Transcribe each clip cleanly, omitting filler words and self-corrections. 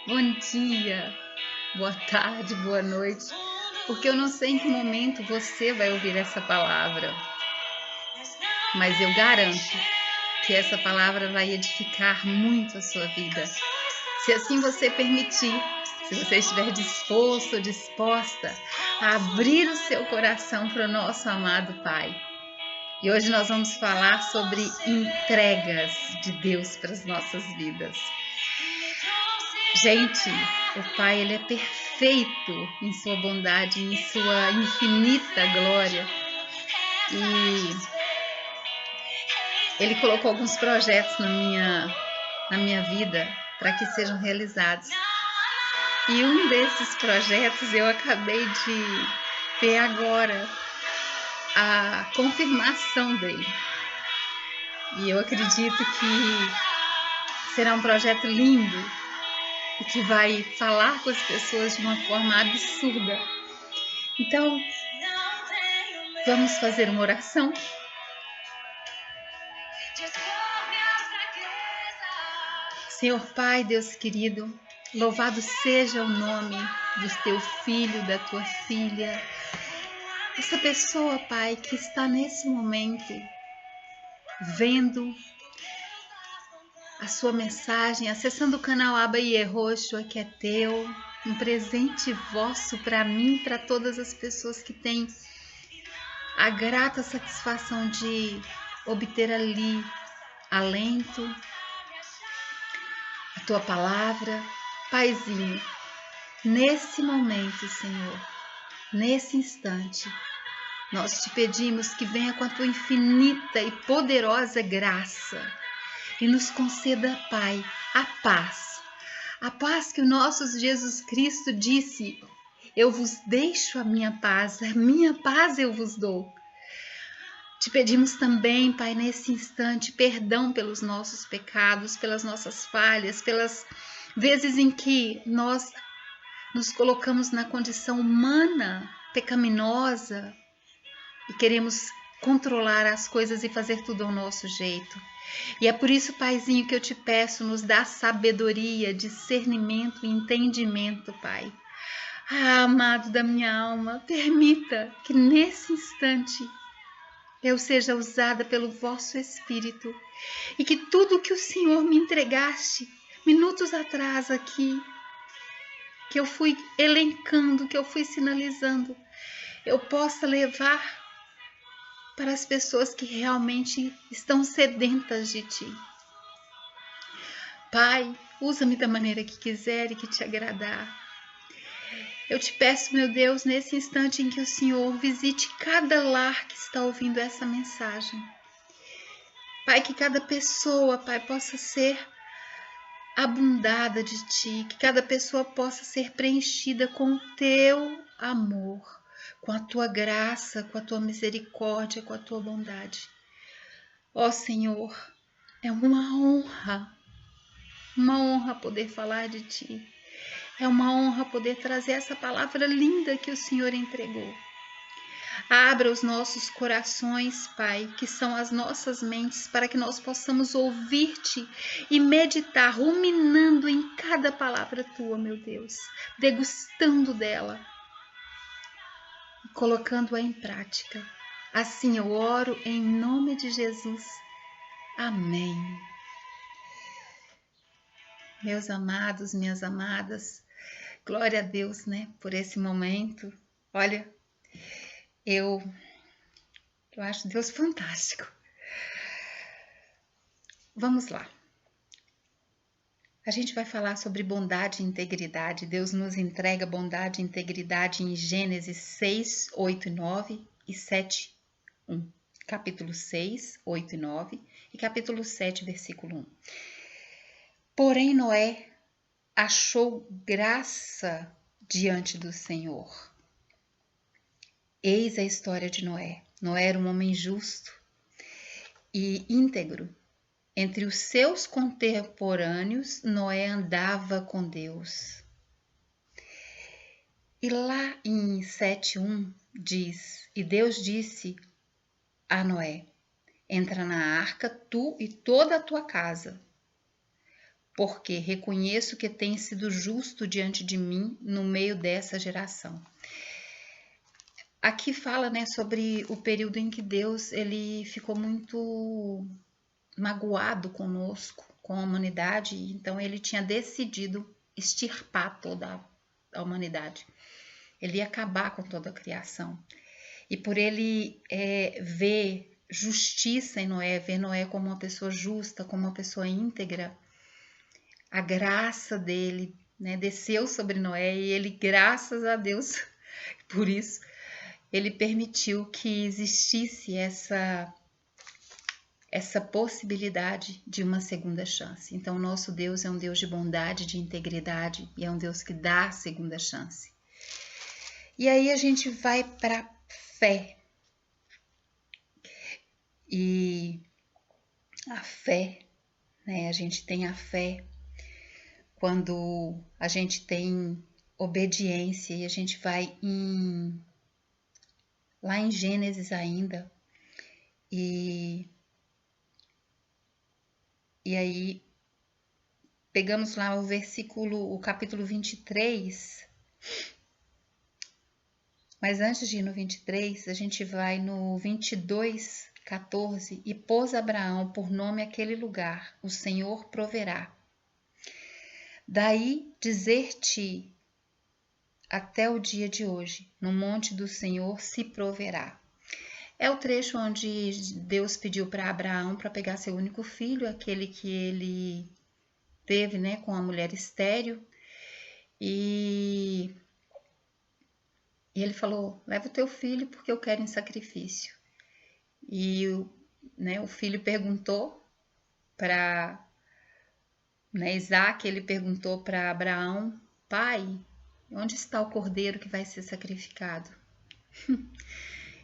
Bom dia, boa tarde, boa noite, porque eu não sei em que momento você vai ouvir essa palavra, mas eu garanto que essa palavra vai edificar muito a sua vida. Se assim você permitir, se você estiver disposto ou disposta a abrir o seu coração para o nosso amado Pai. E hoje nós vamos falar sobre entregas de Deus para as nossas vidas. Gente, o Pai, ele é perfeito em sua bondade, em sua infinita glória. E ele colocou alguns projetos na minha vida para que sejam realizados. E um desses projetos eu acabei de ter agora a confirmação dele. E eu acredito que será um projeto lindo e que vai falar com as pessoas de uma forma absurda. Então, vamos fazer uma oração? Senhor Pai, Deus querido, louvado seja o nome do teu filho, da tua filha, essa pessoa, Pai, que está nesse momento vendo a sua mensagem, acessando o canal Aba Yehoshua, que é teu, um presente vosso para mim, para todas as pessoas que têm a grata satisfação de obter ali alento, a tua palavra. Paizinho, nesse momento, Senhor, nesse instante, nós te pedimos que venha com a tua infinita e poderosa graça e nos conceda, Pai, a paz que o nosso Jesus Cristo disse: eu vos deixo a minha paz eu vos dou. Te pedimos também, Pai, nesse instante, perdão pelos nossos pecados, pelas nossas falhas, pelas vezes em que nós nos colocamos na condição humana, pecaminosa, e queremos controlar as coisas e fazer tudo ao nosso jeito. E é por isso, Paizinho, que eu te peço, nos dá sabedoria, discernimento e entendimento, Pai. Amado da minha alma, permita que nesse instante eu seja usada pelo vosso Espírito e que tudo que o Senhor me entregaste minutos atrás aqui, que eu fui elencando, que eu fui sinalizando, eu possa levar para as pessoas que realmente estão sedentas de ti. Pai, usa-me da maneira que quiser e que te agradar. Eu te peço, meu Deus, nesse instante em que o Senhor visite cada lar que está ouvindo essa mensagem. Pai, que cada pessoa, Pai, possa ser abundada de ti, que cada pessoa possa ser preenchida com o teu amor, com a tua graça, com a tua misericórdia, com a tua bondade. Ó Senhor, é uma honra poder falar de ti. É uma honra poder trazer essa palavra linda que o Senhor entregou. Abra os nossos corações, Pai, que são as nossas mentes, para que nós possamos ouvir-te e meditar, ruminando em cada palavra tua, meu Deus, degustando dela e colocando-a em prática. Assim eu oro em nome de Jesus. Amém. Meus amados, minhas amadas, glória a Deus, né, por esse momento. Olha, eu acho Deus fantástico. Vamos lá. A gente vai falar sobre bondade e integridade. Deus nos entrega bondade e integridade em Gênesis 6, 8 e 9 e 7, 1. Capítulo 6, 8 e 9 e capítulo 7, versículo 1. Porém, Noé achou graça diante do Senhor. Eis a história de Noé. Noé era um homem justo e íntegro. Entre os seus contemporâneos, Noé andava com Deus. E lá em 7:1 diz: E Deus disse a Noé: entra na arca, tu e toda a tua casa, porque reconheço que tem sido justo diante de mim no meio dessa geração. Aqui fala, né, sobre o período em que Deus ele ficou muito magoado conosco, com a humanidade, então ele tinha decidido extirpar toda a humanidade. Ele ia acabar com toda a criação. E por ele ver justiça em Noé, ver Noé como uma pessoa justa, como uma pessoa íntegra, a graça dele, né, desceu sobre Noé e ele, graças a Deus, por isso, ele permitiu que existisse essa possibilidade de uma segunda chance. Então, nosso Deus é um Deus de bondade, de integridade e é um Deus que dá a segunda chance. E aí a gente vai para fé. E a fé, né? A gente tem a fé quando a gente tem obediência e a gente vai lá em Gênesis ainda e aí pegamos lá o capítulo 23, mas antes de ir no 23, a gente vai no 22, 14, e pôs Abraão por nome aquele lugar, o Senhor proverá. Daí dizer-te até o dia de hoje, no monte do Senhor se proverá. É o trecho onde Deus pediu para Abraão para pegar seu único filho, aquele que ele teve, né, com a mulher estéril, e ele falou: leva o teu filho porque eu quero em sacrifício. E o filho perguntou para Isaac, ele perguntou para Abraão: pai, onde está o cordeiro que vai ser sacrificado?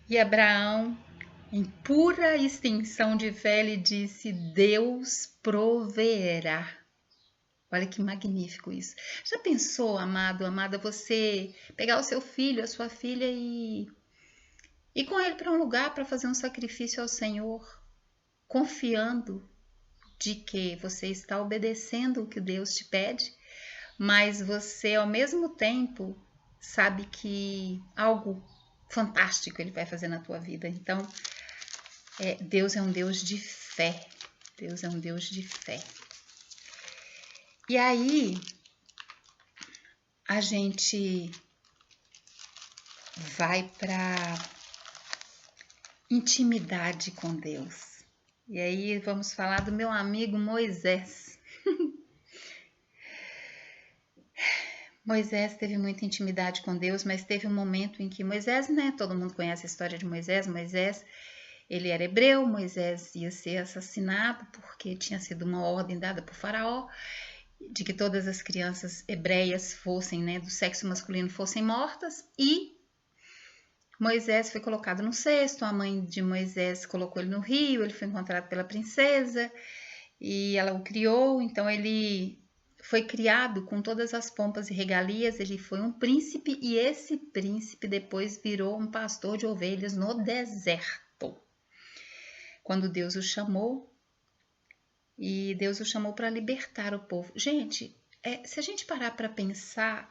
E Abraão, em pura extensão de fé, ele disse: Deus proverá. Olha que magnífico isso. Já pensou, amado, amada, você pegar o seu filho, a sua filha e ir com ele para um lugar para fazer um sacrifício ao Senhor, confiando de que você está obedecendo o que Deus te pede, mas você ao mesmo tempo sabe que algo fantástico ele vai fazer na tua vida. Então, Deus é um Deus de fé. Deus é um Deus de fé. E aí, a gente vai para intimidade com Deus. E aí vamos falar do meu amigo Moisés. Moisés teve muita intimidade com Deus, mas teve um momento em que Moisés, né? Todo mundo conhece a história de Moisés. Moisés, ele era hebreu, Moisés ia ser assassinado porque tinha sido uma ordem dada por Faraó de que todas as crianças hebreias fossem, né, do sexo masculino fossem mortas, e Moisés foi colocado no cesto, a mãe de Moisés colocou ele no rio, ele foi encontrado pela princesa e ela o criou, então ele foi criado com todas as pompas e regalias, ele foi um príncipe e esse príncipe depois virou um pastor de ovelhas no deserto. Quando Deus o chamou, e Deus o chamou para libertar o povo. Gente, se a gente parar para pensar,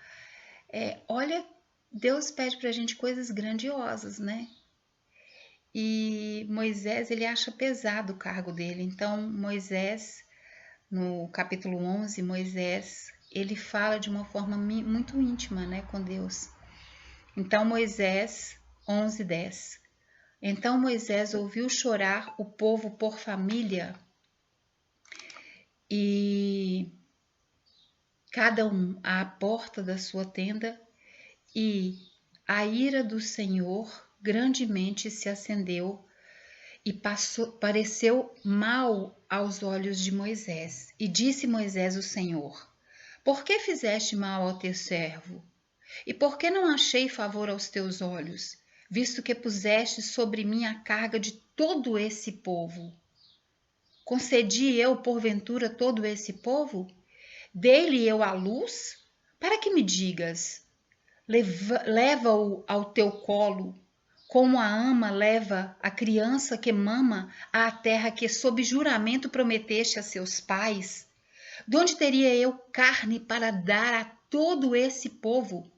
olha, Deus pede para a gente coisas grandiosas, né? E Moisés, ele acha pesado o cargo dele. Então, Moisés, no capítulo 11, Moisés, ele fala de uma forma muito íntima, né, com Deus. Então, Moisés, 11:10. Então, Moisés ouviu chorar o povo por família e cada um à porta da sua tenda, e a ira do Senhor grandemente se acendeu e pareceu mal aos olhos de Moisés. E disse Moisés ao Senhor: por que fizeste mal ao teu servo? E por que não achei favor aos teus olhos, visto que puseste sobre mim a carga de todo esse povo? Concedi eu, porventura, todo esse povo? Dei-lhe eu a luz? Para que me digas, leva-o ao teu colo, como a ama leva a criança que mama à terra que sob juramento prometeste a seus pais? De onde teria eu carne para dar a todo esse povo?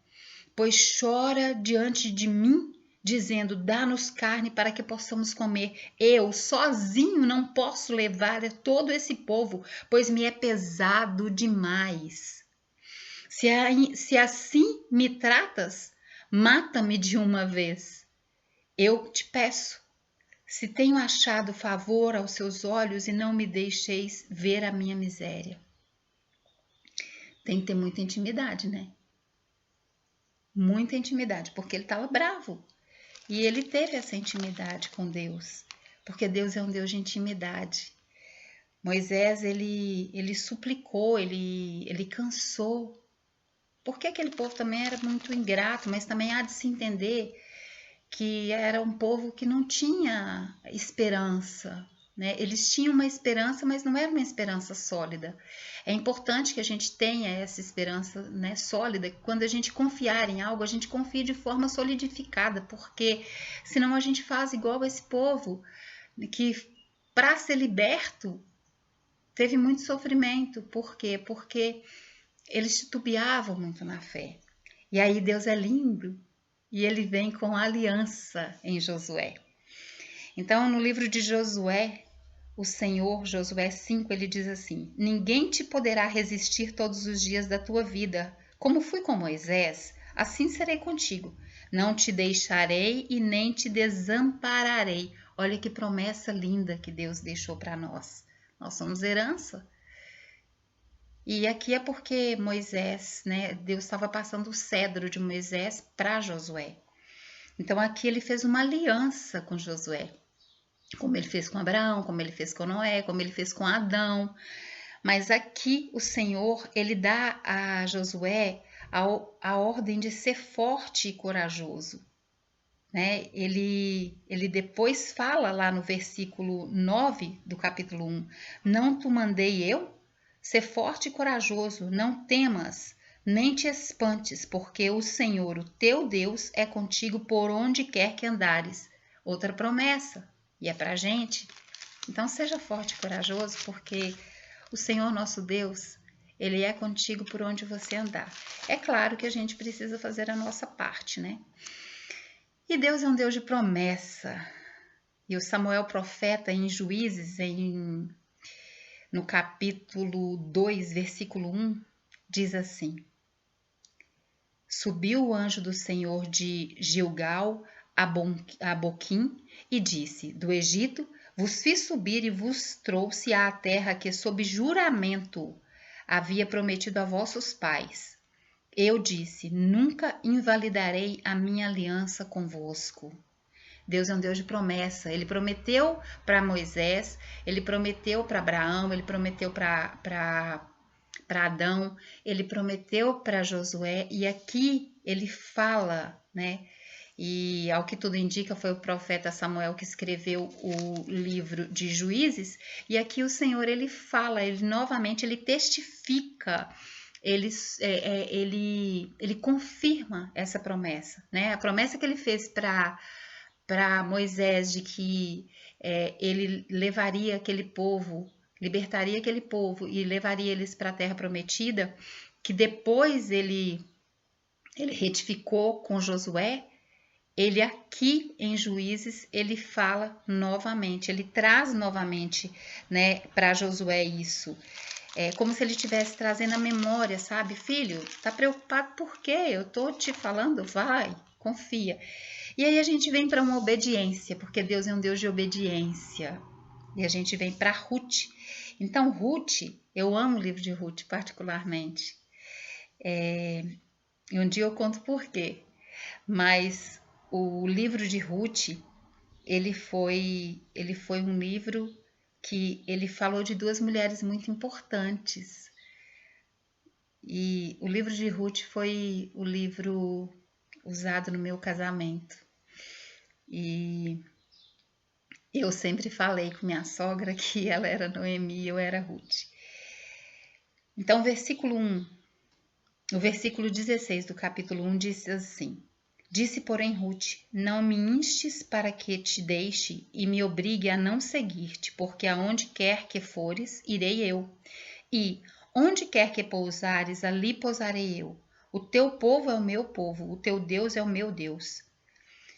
Pois chora diante de mim, dizendo: dá-nos carne para que possamos comer. Eu, sozinho, não posso levar a todo esse povo, pois me é pesado demais. Se assim me tratas, mata-me de uma vez. Eu te peço, se tenho achado favor aos seus olhos e não me deixeis ver a minha miséria. Tem que ter muita intimidade, né? Muita intimidade, porque ele estava bravo. E ele teve essa intimidade com Deus, porque Deus é um Deus de intimidade. Moisés, ele suplicou, ele cansou, porque aquele povo também era muito ingrato, mas também há de se entender que era um povo que não tinha esperança, né? Eles tinham uma esperança, mas não era uma esperança sólida. É importante que a gente tenha essa esperança, né, sólida. Quando a gente confiar em algo, a gente confia de forma solidificada, porque senão a gente faz igual esse povo, que para ser liberto teve muito sofrimento. Por quê? Porque eles titubeavam muito na fé. E aí Deus é lindo e ele vem com aliança em Josué. Então, no livro de Josué, o Senhor, Josué 5, ele diz assim: ninguém te poderá resistir todos os dias da tua vida. Como fui com Moisés, assim serei contigo. Não te deixarei e nem te desampararei. Olha que promessa linda que Deus deixou para nós. Nós somos herança. E aqui é porque Moisés, né, Deus estava passando o cedro de Moisés para Josué. Então aqui ele fez uma aliança com Josué, como ele fez com Abraão, como ele fez com Noé, como ele fez com Adão. Mas aqui o Senhor, ele dá a Josué a ordem de ser forte e corajoso. Né? Ele depois fala lá no versículo 9 do capítulo 1, não te mandei eu? Ser forte e corajoso, não temas, nem te espantes, porque o Senhor, o teu Deus, é contigo por onde quer que andares. Outra promessa, e é pra gente. Então seja forte e corajoso, porque o Senhor nosso Deus, ele é contigo por onde você andar. É claro que a gente precisa fazer a nossa parte, né? E Deus é um Deus de promessa. E o Samuel profeta em Juízes, no capítulo 2, versículo 1, diz assim: subiu o anjo do Senhor de Gilgal a Boquim e disse: do Egito vos fiz subir e vos trouxe à terra que sob juramento havia prometido a vossos pais. Eu disse: nunca invalidarei a minha aliança convosco. Deus é um Deus de promessa. Ele prometeu para Moisés, ele prometeu para Abraão, ele prometeu para Adão, ele prometeu para Josué, e aqui ele fala, né? E ao que tudo indica, foi o profeta Samuel que escreveu o livro de Juízes, e aqui o Senhor ele fala, ele novamente ele testifica, ele confirma essa promessa, né? A promessa que ele fez para Moisés de que ele levaria aquele povo, libertaria aquele povo e levaria eles para a terra prometida, que depois ele retificou com Josué. Ele aqui em Juízes, ele fala novamente, ele traz novamente, né, para Josué isso. É como se ele estivesse trazendo a memória, sabe? Filho, tá preocupado por quê? Eu tô te falando, vai, confia. E aí a gente vem para uma obediência, porque Deus é um Deus de obediência. E a gente vem para Ruth. Então, Ruth, eu amo o livro de Ruth particularmente. E um dia eu conto por quê. Mas o livro de Ruth, ele foi um livro que ele falou de duas mulheres muito importantes. E o livro de Ruth foi o livro usado no meu casamento. E eu sempre falei com minha sogra que ela era Noemi e eu era Ruth. Então, versículo 1, o versículo 16 do capítulo 1 diz assim: disse, porém, Ruth: não me instes para que te deixe e me obrigue a não seguir-te, porque aonde quer que fores, irei eu. E Onde quer que pousares, ali pousarei eu. O teu povo é o meu povo, o teu Deus é o meu Deus.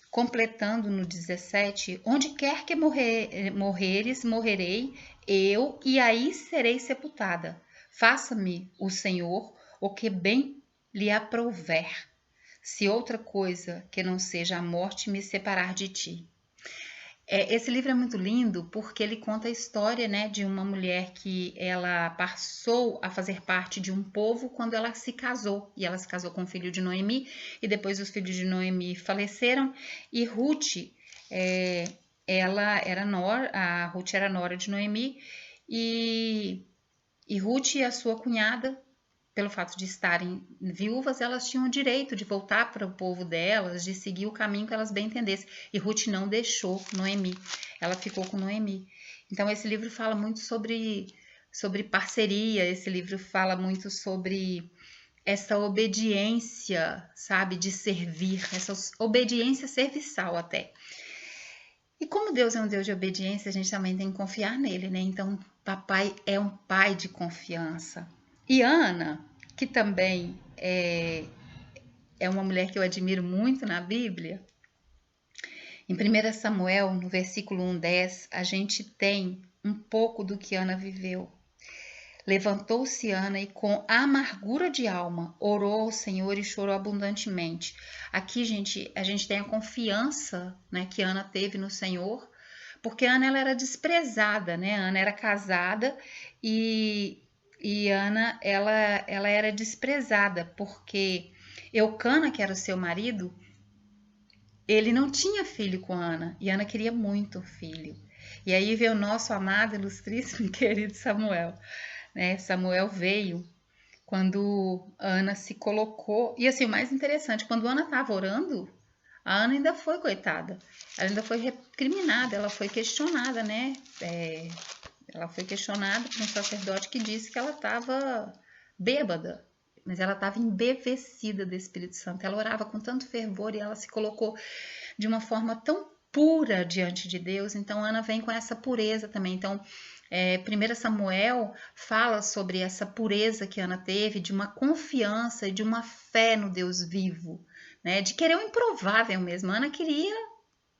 Completando no 17, onde quer que morreres, morrerei eu, e aí serei sepultada. Faça-me o Senhor o que bem lhe aprouver, se outra coisa que não seja a morte me separar de ti. Esse livro é muito lindo porque ele conta a história, né, de uma mulher que ela passou a fazer parte de um povo quando ela se casou. E ela se casou com o filho de Noemi, e depois os filhos de Noemi faleceram. E Ruth, a Ruth era nora de Noemi, e Ruth e a sua cunhada, pelo fato de estarem viúvas, elas tinham o direito de voltar para o povo delas, de seguir o caminho que elas bem entendessem. E Ruth não deixou Noemi, ela ficou com Noemi. Então esse livro fala muito sobre parceria, esse livro fala muito sobre essa obediência, sabe, de servir, essa obediência serviçal até. E como Deus é um Deus de obediência, a gente também tem que confiar nele, né? Então, papai é um pai de confiança. E Ana, que também é uma mulher que eu admiro muito na Bíblia, em 1 Samuel, no versículo 1:10, a gente tem um pouco do que Ana viveu. Levantou-se Ana e com amargura de alma orou ao Senhor e chorou abundantemente. Aqui, gente, a gente tem a confiança, né, que Ana teve no Senhor, porque Ana ela era desprezada, né? Ana era casada e Ana ela era desprezada porque Eucana, que era o seu marido, ele não tinha filho com Ana e Ana queria muito filho. E aí veio o nosso amado, ilustríssimo e querido Samuel. Né? Samuel veio quando Ana se colocou. E assim, o mais interessante, quando Ana estava orando, a Ana ainda foi coitada. Ela ainda foi recriminada, ela foi questionada, né? Ela foi questionada por um sacerdote que disse que ela estava bêbada, mas ela estava embevecida do Espírito Santo. Ela orava com tanto fervor e ela se colocou de uma forma tão pura diante de Deus. Então, Ana vem com essa pureza também. Então, 1 Samuel fala sobre essa pureza que Ana teve, de uma confiança e de uma fé no Deus vivo, né? De querer o improvável mesmo. Ana queria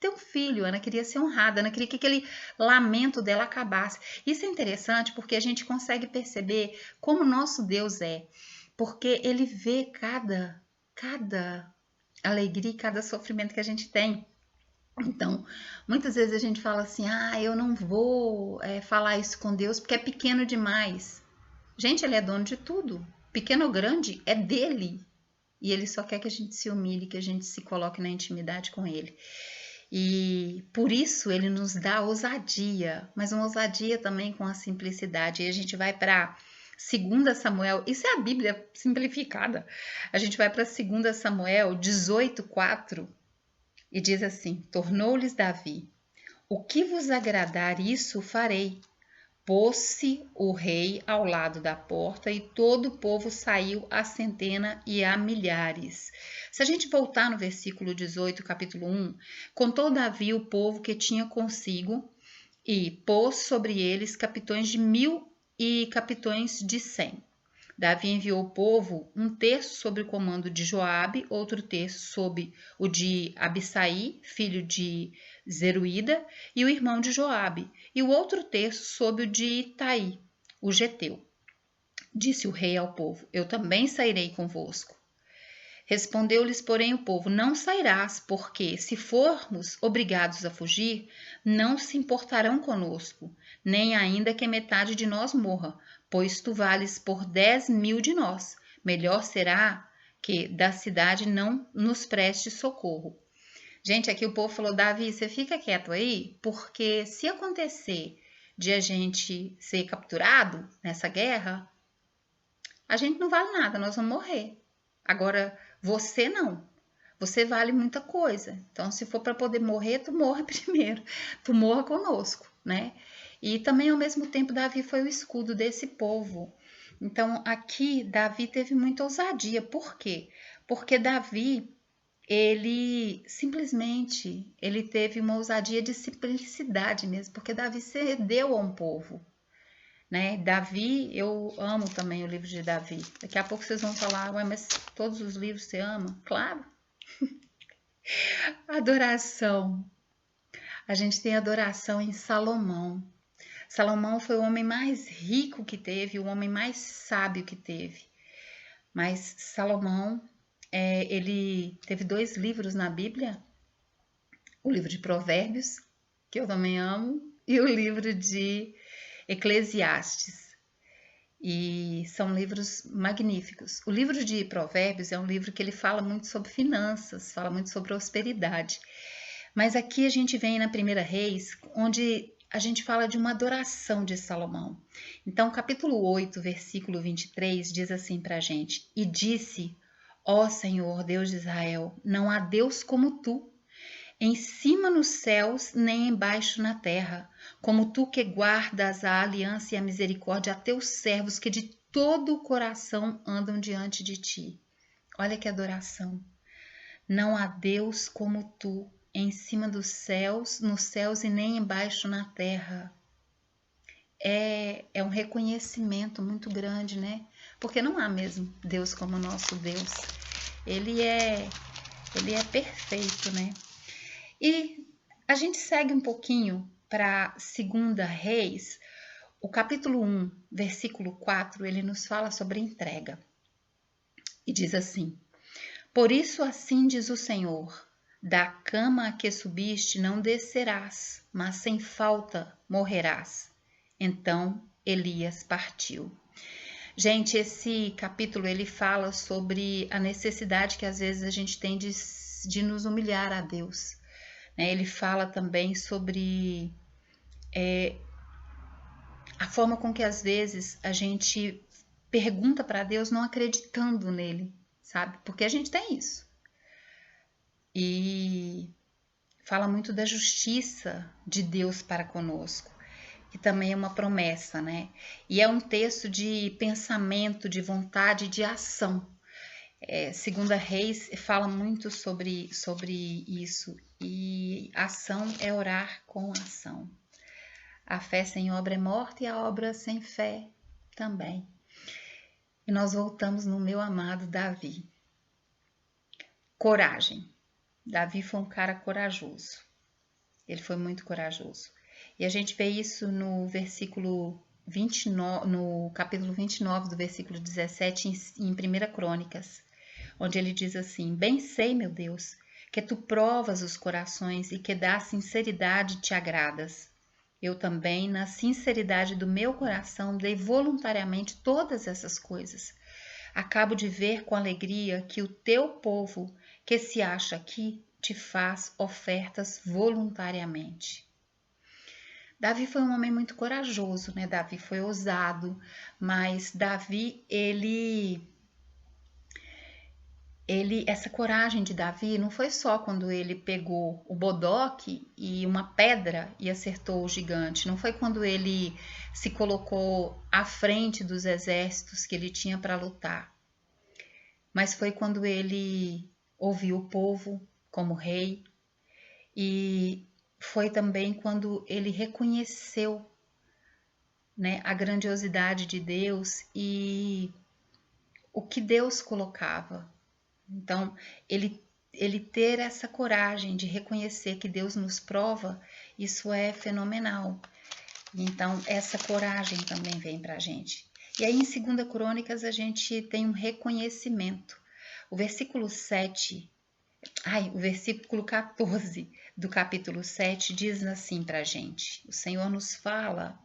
ter um filho, Ana queria ser honrada, Ana queria que aquele lamento dela acabasse. Isso é interessante porque a gente consegue perceber como nosso Deus é, porque ele vê cada alegria e cada sofrimento que a gente tem. Então, muitas vezes a gente fala assim, eu não vou falar isso com Deus porque é pequeno demais. Gente, ele é dono de tudo. Pequeno ou grande é dele. E ele só quer que a gente se humilhe, que a gente se coloque na intimidade com ele. E por isso ele nos dá ousadia, mas uma ousadia também com a simplicidade. E a gente vai para 2 Samuel, isso é a Bíblia simplificada. A gente vai para 2 Samuel 18:4 e diz assim: tornou-lhes Davi: o que vos agradar, isso farei. Pôs-se o rei ao lado da porta e todo o povo saiu a centena e a milhares. Se a gente voltar no versículo 18, capítulo 1, contou Davi o povo que tinha consigo e pôs sobre eles capitões de 1000 e capitões de 100. Davi enviou o povo, um terço sob o comando de Joabe, outro terço sob o de Abissai, filho de Zeruída, e o irmão de Joabe, e o outro terço sob o de Itai, o geteu. Disse o rei ao povo: eu também sairei convosco. Respondeu-lhes, porém, o povo: não sairás, porque, se formos obrigados a fugir, não se importarão conosco, nem ainda que metade de nós morra, pois tu vales por 10.000 de nós. Melhor será que da cidade não nos preste socorro. Gente, aqui o povo falou: Davi, você fica quieto aí, porque se acontecer de a gente ser capturado nessa guerra, a gente não vale nada, nós vamos morrer. Agora, você não. Você vale muita coisa. Então, se for para poder morrer, tu morra primeiro. Tu morra conosco, né? E também, ao mesmo tempo, Davi foi o escudo desse povo. Então, aqui, Davi teve muita ousadia. Por quê? Porque Davi, ele teve uma ousadia de simplicidade mesmo. Porque Davi cedeu a um povo. né? Davi, eu amo também o livro de Davi. Daqui a pouco vocês vão falar, ué, mas todos os livros você ama? Claro. Adoração. A gente tem adoração em Salomão. Salomão foi o homem mais rico que teve, o homem mais sábio que teve. Mas Salomão, ele teve 2 livros na Bíblia, o livro de Provérbios, que eu também amo, e o livro de Eclesiastes. E são livros magníficos. O livro de Provérbios é um livro que ele fala muito sobre finanças, fala muito sobre prosperidade. Mas aqui a gente vem na Primeira Reis, onde a gente fala de uma adoração de Salomão. Então, capítulo 8, versículo 23, diz assim pra gente: E disse, ó Senhor, Deus de Israel, não há Deus como tu, em cima nos céus, nem embaixo na terra, como tu que guardas a aliança e a misericórdia a teus servos que de todo o coração andam diante de ti. Olha que adoração. Não há Deus como tu, em cima dos céus, nos céus e nem embaixo na terra. É um reconhecimento muito grande, né? Porque não há mesmo Deus como nosso Deus. Ele é perfeito, né? E a gente segue um pouquinho para 2 Reis, o capítulo 1, versículo 4, ele nos fala sobre entrega. E diz assim: Por isso assim diz o Senhor, da cama a que subiste não descerás, mas sem falta morrerás. Então Elias partiu. Gente, esse capítulo ele fala sobre a necessidade que às vezes a gente tem de nos humilhar a Deus. Ele fala também sobre a forma com que às vezes a gente pergunta para Deus não acreditando nele, sabe? Porque a gente tem isso. E fala muito da justiça de Deus para conosco, que também é uma promessa, né? E é um texto de pensamento, de vontade, de ação. 2 Reis fala muito sobre isso. E ação é orar com ação. A fé sem obra é morta e a obra sem fé também. E nós voltamos no meu amado Davi. Coragem. Davi foi um cara corajoso. Ele foi muito corajoso. E a gente vê isso no versículo 29, no capítulo 29 do versículo 17 em 1 Crônicas, onde ele diz assim: Bem sei, meu Deus, que tu provas os corações e que da sinceridade te agradas. Eu também, na sinceridade do meu coração, dei voluntariamente todas essas coisas. Acabo de ver com alegria que o teu povo, que se acha aqui, te faz ofertas voluntariamente. Davi foi um homem muito corajoso, né? Davi foi ousado, mas Davi, essa coragem de Davi não foi só quando ele pegou o bodoque e uma pedra e acertou o gigante, não foi quando ele se colocou à frente dos exércitos que ele tinha para lutar, mas foi quando ele ouviu o povo como rei e foi também quando ele reconheceu, né, a grandiosidade de Deus e o que Deus colocava. Então, ele ter essa coragem de reconhecer que Deus nos prova, isso é fenomenal. Então, essa coragem também vem para a gente. E aí, em 2 Crônicas, a gente tem um reconhecimento. O versículo 14 do capítulo 7 diz assim para a gente. O Senhor nos fala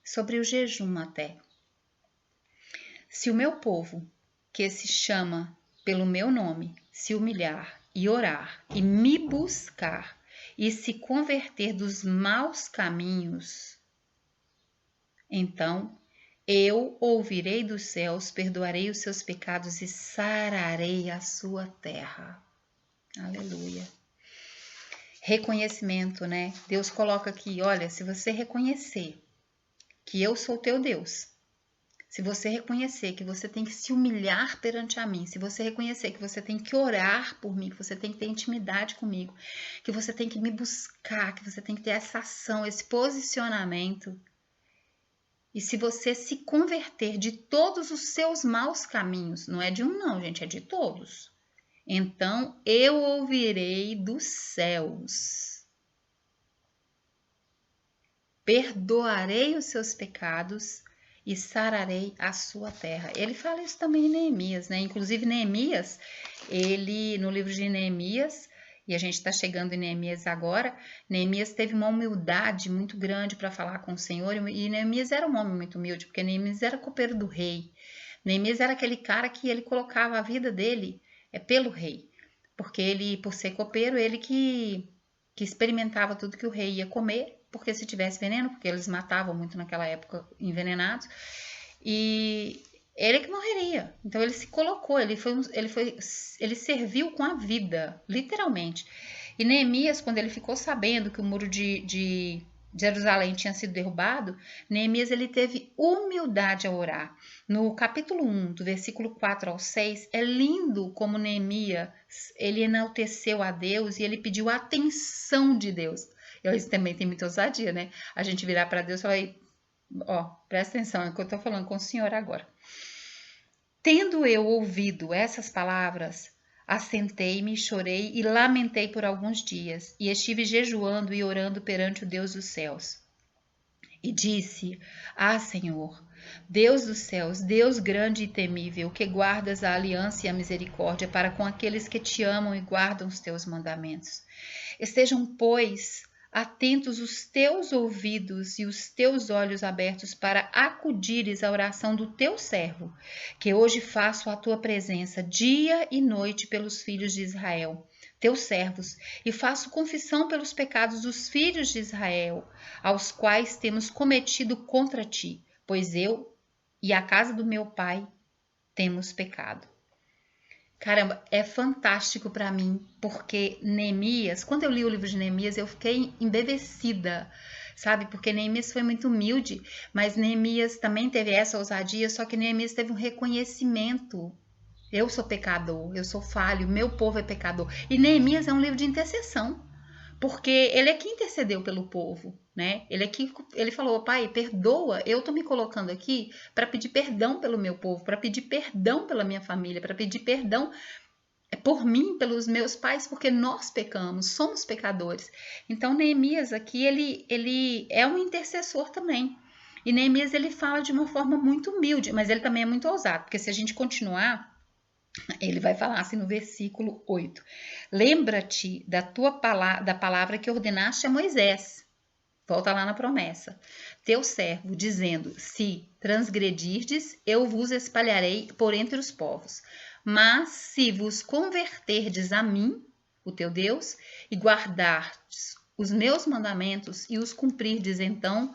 sobre o jejum até. Se o meu povo, que se chama pelo meu nome, se humilhar e orar e me buscar e se converter dos maus caminhos, então eu ouvirei dos céus, perdoarei os seus pecados e sararei a sua terra. Aleluia. Reconhecimento, né? Deus coloca aqui, olha, se você reconhecer que eu sou teu Deus, se você reconhecer que você tem que se humilhar perante a mim, se você reconhecer que você tem que orar por mim, que você tem que ter intimidade comigo, que você tem que me buscar, que você tem que ter essa ação, esse posicionamento, E se você se converter de todos os seus maus caminhos, não é de um não, gente, é de todos. Então eu ouvirei dos céus, perdoarei os seus pecados e sararei a sua terra. Ele fala isso também em Neemias, né? Inclusive Neemias, ele no livro de Neemias, e a gente está chegando em Neemias agora, Neemias teve uma humildade muito grande para falar com o Senhor, e Neemias era um homem muito humilde, porque Neemias era copeiro do rei. Neemias era aquele cara que ele colocava a vida dele pelo rei, porque ele, por ser copeiro, ele que experimentava tudo que o rei ia comer, porque se tivesse veneno, porque eles matavam muito naquela época envenenados, e ele que morreria. Então ele se colocou, ele serviu com a vida, literalmente. E Neemias, quando ele ficou sabendo que o muro de Jerusalém tinha sido derrubado, Neemias ele teve humildade a orar. No capítulo 1, do versículo 4 ao 6, é lindo como Neemias, ele enalteceu a Deus e ele pediu a atenção de Deus. Isso também tem muita ousadia, né? A gente virar para Deus e falar, ó, presta atenção, é o que eu tô falando com o Senhor agora. Tendo eu ouvido essas palavras, assentei-me, chorei e lamentei por alguns dias, e estive jejuando e orando perante o Deus dos céus. E disse: Ah, Senhor, Deus dos céus, Deus grande e temível, que guardas a aliança e a misericórdia para com aqueles que te amam e guardam os teus mandamentos. Estejam, pois, atentos os teus ouvidos e os teus olhos abertos para acudires à oração do teu servo, que hoje faço à tua presença dia e noite pelos filhos de Israel, teus servos, e faço confissão pelos pecados dos filhos de Israel, aos quais temos cometido contra ti, pois eu e a casa do meu pai temos pecado. Caramba, é fantástico para mim, porque Neemias, quando eu li o livro de Neemias, eu fiquei embevecida, sabe? Porque Neemias foi muito humilde, mas Neemias também teve essa ousadia, só que Neemias teve um reconhecimento. Eu sou pecador, eu sou falho, meu povo é pecador. E Neemias é um livro de intercessão, porque ele é que intercedeu pelo povo, né? Ele falou, pai, perdoa, eu tô me colocando aqui para pedir perdão pelo meu povo, para pedir perdão pela minha família, para pedir perdão por mim, pelos meus pais, porque nós pecamos, somos pecadores. Então Neemias aqui, ele é um intercessor também. E Neemias ele fala de uma forma muito humilde, mas ele também é muito ousado, porque se a gente continuar, ele vai falar assim no versículo 8: Lembra-te da palavra que ordenaste a Moisés. Volta lá na promessa. Teu servo, dizendo: Se transgredirdes, eu vos espalharei por entre os povos. Mas se vos converterdes a mim, o teu Deus, e guardardes os meus mandamentos e os cumprirdes, então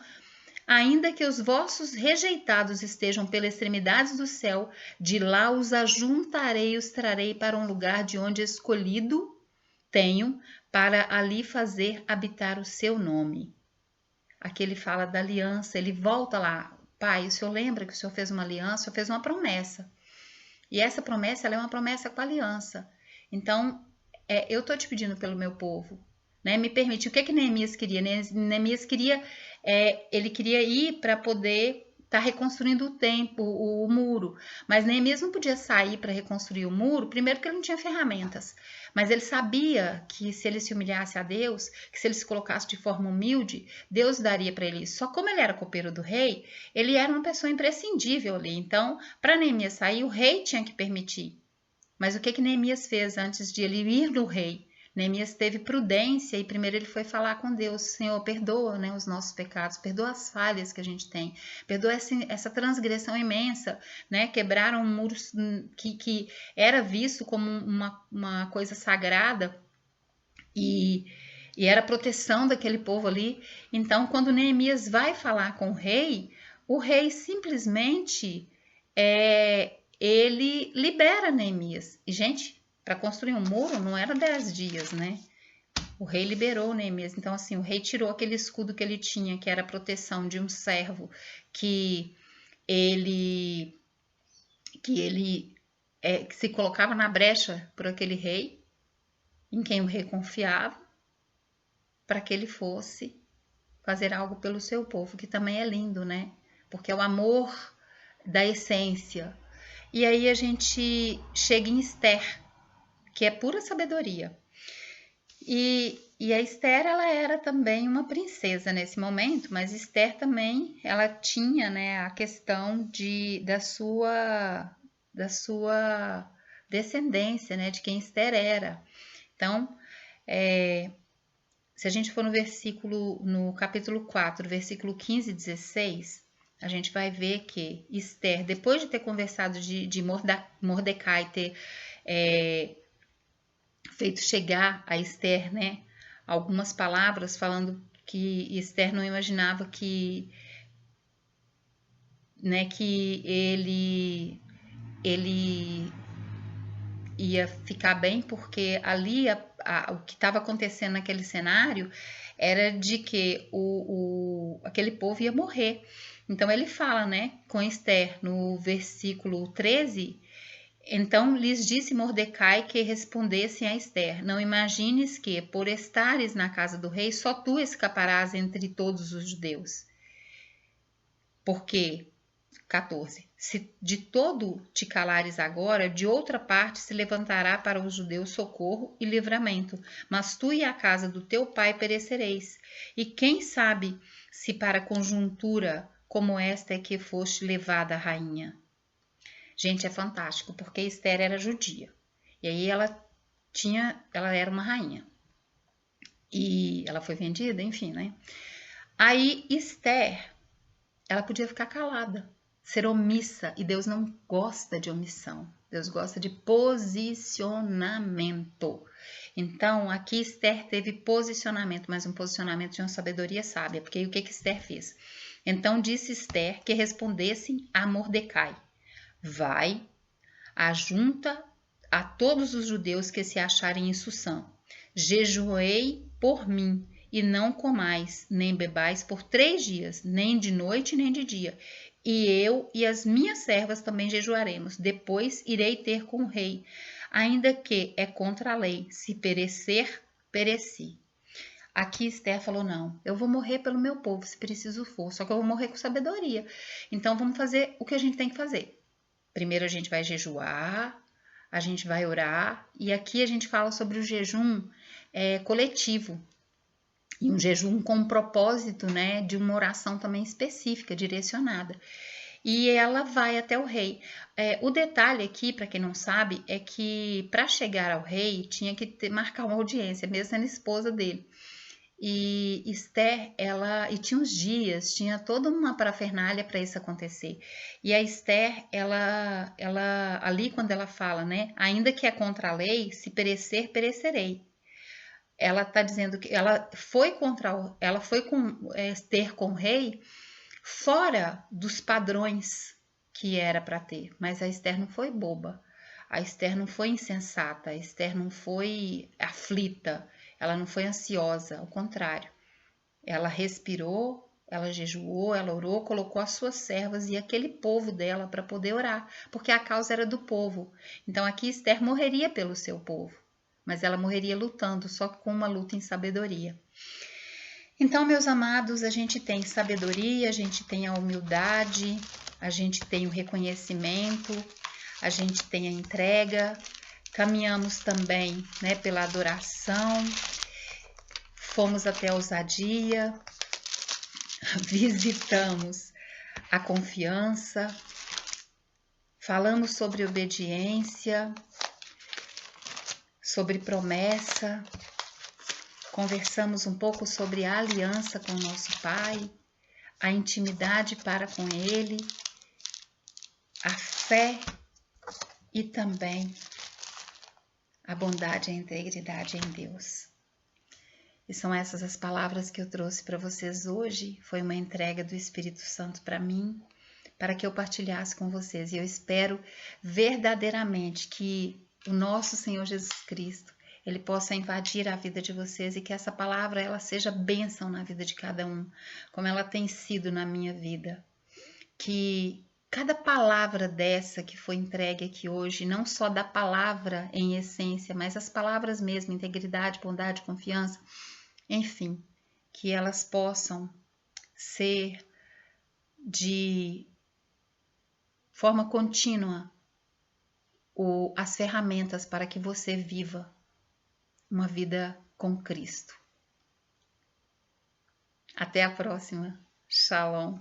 ainda que os vossos rejeitados estejam pelas extremidades do céu, de lá os ajuntarei e os trarei para um lugar de onde escolhido tenho, para ali fazer habitar o seu nome. Aqui ele fala da aliança, ele volta lá. Pai, o senhor lembra que o senhor fez uma aliança, o senhor fez uma promessa. E essa promessa, ela é uma promessa com a aliança. Então, eu estou te pedindo pelo meu povo. Né? Me permite, o que Neemias queria? Neemias queria, ele queria ir para poder estar reconstruindo o templo, o muro. Mas Neemias não podia sair para reconstruir o muro, primeiro porque ele não tinha ferramentas. Mas ele sabia que se ele se humilhasse a Deus, que se ele se colocasse de forma humilde, Deus daria para ele isso. Só como ele era copeiro do rei, ele era uma pessoa imprescindível ali. Então, para Neemias sair, o rei tinha que permitir. Mas o que Neemias fez antes de ele ir no rei? Neemias teve prudência e primeiro ele foi falar com Deus: Senhor, perdoa, né, os nossos pecados, perdoa as falhas que a gente tem, perdoa essa transgressão imensa, né? Quebraram um muro que era visto como uma coisa sagrada e era proteção daquele povo ali. Então, quando Neemias vai falar com o rei simplesmente ele libera Neemias. E, gente, para construir um muro não era 10 dias, né? O rei liberou Neemias. Então, assim, o rei tirou aquele escudo que ele tinha, que era a proteção de um servo que ele que se colocava na brecha por aquele rei, em quem o rei confiava, para que ele fosse fazer algo pelo seu povo, que também é lindo, né? porque é o amor da essência. E aí a gente chega em Esther, que é pura sabedoria. E a Esther, ela era também uma princesa nesse momento, mas Esther também, ela tinha, né, a questão da sua descendência, né, de quem Esther era. Então, se a gente for no capítulo 4, versículo 15 e 16, a gente vai ver que Esther, depois de ter conversado de Mordecai ter feito chegar a Esther, né, algumas palavras falando que Esther não imaginava que, né, que ele ia ficar bem, porque ali o que estava acontecendo naquele cenário era de que aquele povo ia morrer. Então ele fala, né, com Esther, no versículo 13, então lhes disse Mordecai que respondessem a Esther: Não imagines que, por estares na casa do rei, só tu escaparás entre todos os judeus. Porque, 14, se de todo te calares agora, de outra parte se levantará para os judeus socorro e livramento, mas tu e a casa do teu pai perecereis. E quem sabe se para conjuntura como esta é que foste levada a rainha? Gente, é fantástico, porque Esther era judia. E aí ela era uma rainha. E ela foi vendida, enfim, né? Aí Esther, ela podia ficar calada, ser omissa, e Deus não gosta de omissão. Deus gosta de posicionamento. Então, aqui Esther teve posicionamento, mas um posicionamento de uma sabedoria sábia, porque aí o que Esther fez? Então disse Esther que respondessem a Mordecai: Vai, ajunta a todos os judeus que se acharem em Susã. Jejuei por mim, e não comais, nem bebais por 3 dias, nem de noite, nem de dia. E eu e as minhas servas também jejuaremos. Depois irei ter com o rei, ainda que é contra a lei. Se perecer, pereci. Aqui Esther falou, não, eu vou morrer pelo meu povo, se preciso for, só que eu vou morrer com sabedoria. Então vamos fazer o que a gente tem que fazer. Primeiro a gente vai jejuar, a gente vai orar, e aqui a gente fala sobre o jejum coletivo, e um jejum com um propósito, né, de uma oração também específica, direcionada. E ela vai até o rei. O detalhe aqui, para quem não sabe, é que para chegar ao rei tinha que marcar uma audiência, mesmo sendo esposa dele. E Esther, e tinha uns dias, tinha toda uma parafernália para isso acontecer. E a Esther, ela ali quando ela fala, né, ainda que é contra a lei, se perecer, perecerei. Ela está dizendo que ela foi ter com o rei fora dos padrões que era para ter. Mas a Esther não foi boba. A Esther não foi insensata. A Esther não foi aflita. Ela não foi ansiosa, ao contrário. Ela respirou, ela jejuou, ela orou, colocou as suas servas e aquele povo dela para poder orar, porque a causa era do povo. Então aqui Esther morreria pelo seu povo, mas ela morreria lutando, só com uma luta em sabedoria. Então, meus amados, a gente tem sabedoria, a gente tem a humildade, a gente tem o reconhecimento, a gente tem a entrega, caminhamos também, né, pela adoração, fomos até a ousadia, visitamos a confiança, falamos sobre obediência, sobre promessa, conversamos um pouco sobre a aliança com o nosso Pai, a intimidade para com Ele, a fé e também a bondade e a integridade em Deus. E são essas as palavras que eu trouxe para vocês hoje. Foi uma entrega do Espírito Santo para mim, para que eu partilhasse com vocês. E eu espero verdadeiramente que o nosso Senhor Jesus Cristo, Ele possa invadir a vida de vocês e que essa palavra ela seja bênção na vida de cada um, como ela tem sido na minha vida. Que cada palavra dessa que foi entregue aqui hoje, não só da palavra em essência, mas as palavras mesmo, integridade, bondade, confiança, enfim, que elas possam ser de forma contínua as ferramentas para que você viva uma vida com Cristo. Até a próxima. Shalom.